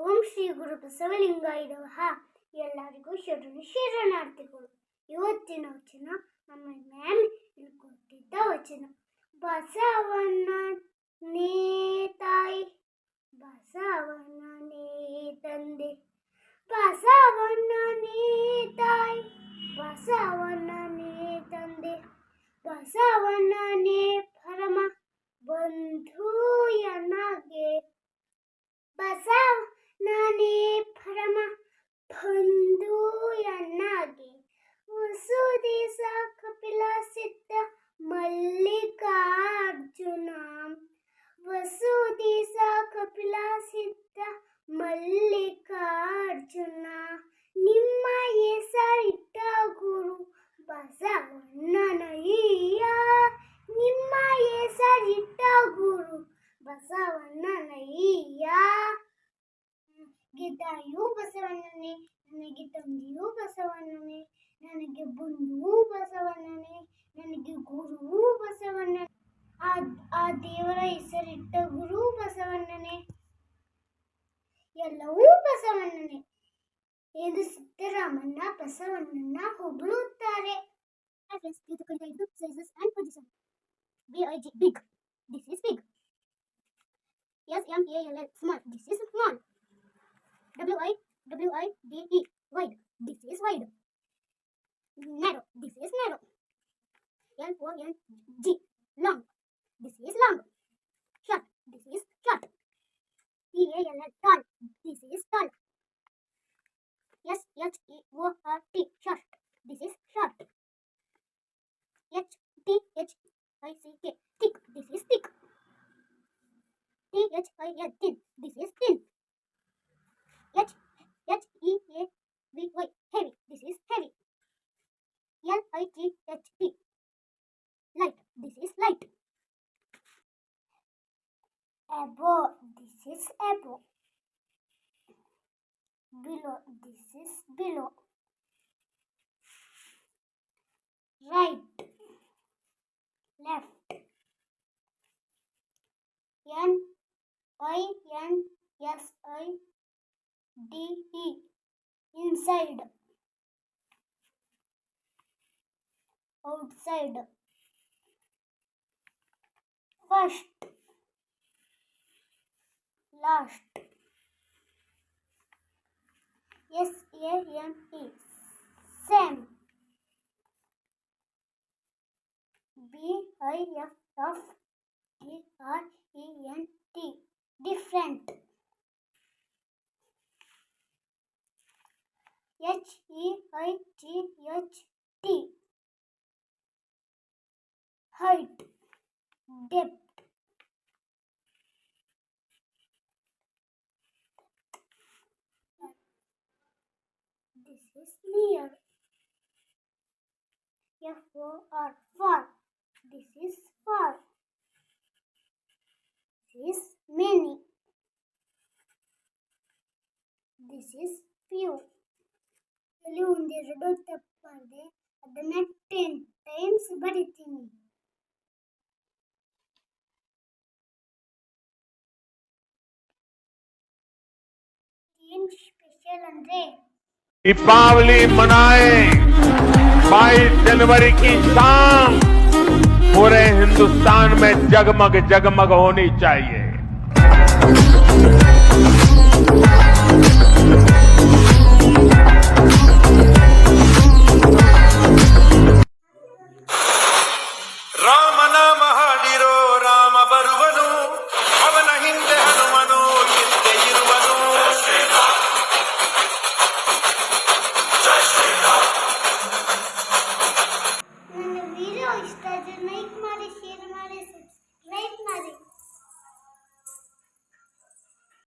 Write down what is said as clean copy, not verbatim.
ಓಂ ಶ್ರೀ ಗುರು ಬಸವಲಿಂಗಾಯ ನಮಃ. ಎಲ್ಲರಿಗೂ ಶರಣಾರ್ಥಿಗಳು. ಇವತ್ತಿನ ವಚನ ನಮ್ಮ ಮ್ಯಾಮ್ ಕೊಟ್ಟಿದ್ದ ವಚನ. ಬಸವಣ್ಣನೇ ತಾಯಿ, ಬಸವಣ್ಣನೇ ತಂದೆ, ಬಸವಣ್ಣನೇ ತಾಯಿ, ಬಸವಣ್ಣನೇ ತಂದೆ, ಬಸವಣ್ಣನೇ ಪರಮ ಬಂಧು ಎನ್ನಗೆ, ಬಸವಣ್ಣನೇ ಪರಮ ಬಂಧು ಎನ್ನಗೆ, ವಸುದೇಶ ಕಪಿಲ ಸಿದ್ಧ ಮಲ್ಲಿಕಾರ್ಜುನ, ವಸುದೇಶ ಕಪಿಲ ಸಿದ್ಧ ಮಲ್ಲಿಕಾರ್ಜುನ, ನಿಮ್ಮ ಹೆಸರಿಟ್ಟ ಗುರು ಬಸವಣ್ಣನಯ್ಯ, ನಿಮ್ಮ ಹೆಸರಿಟ್ಟ ಗುರು ಬಸವಣ್ಣನಯ್ಯ. ಗೆದ್ದಯೂ ಬಸವಣ್ಣನೇ, ನನಗೆ ತಂದೆಯೂ ಬಸವಣ್ಣನೇ, ನನಗೆ ಬಂಧುವು ಬಸವಣ್ಣನೇ, ನನಗೆ ಗುರುವು ಬಸವಣ್ಣನೇ, ಆ ದೇವರ ಹೆಸರಿಟ್ಟ ಗುರು ಬಸವಣ್ಣನೇ, ಎಲ್ಲವೂ ಬಸವಣ್ಣನೇ ಎಂದು ಸಿದ್ದರಾಮಣ್ಣ ಬಸವಣ್ಣನ ಹೊಗಳುತ್ತಾರೆ. B-I-G, big. This is big. S-M-A-L-L, small. This is small. W-I-D-E, wide. This is wide. Narrow. This is narrow. L-O-N-G, long. This is long. Short. This is short. T-A-L-L, tall. This is tall. S-H-E-O-R-T, short. This is short. H-T-H-I-C-K, thick. This is thick. T-H-I-N, thin. This is thin. H-E-A-V-Y, heavy. This is heavy. L-I-G-H-T, light. This is light. Above. This is above. Below. This is below. Right. Left. N-I-N-S-I-D-E, inside. Outside. First. Last. S-A-M-E, same. B-I-F-F-E-R-E-N-T, different. H-E-I-G-H-T, height. Depth. This is near. F-O-R, far. This is far. This is many. This is few. ಇಲ್ಲಿ ಒಂದೆರಡು ತಪ್ಪಾದೆ, ಅದನ್ನ 10 times ಬರಿತೀನಿ. ಏನ್ special ಅಂದ್ರೆ दीपावली मनाए 22 जनवरी की शाम पूरे हिंदुस्तान में जगमग जगमग होनी चाहिए।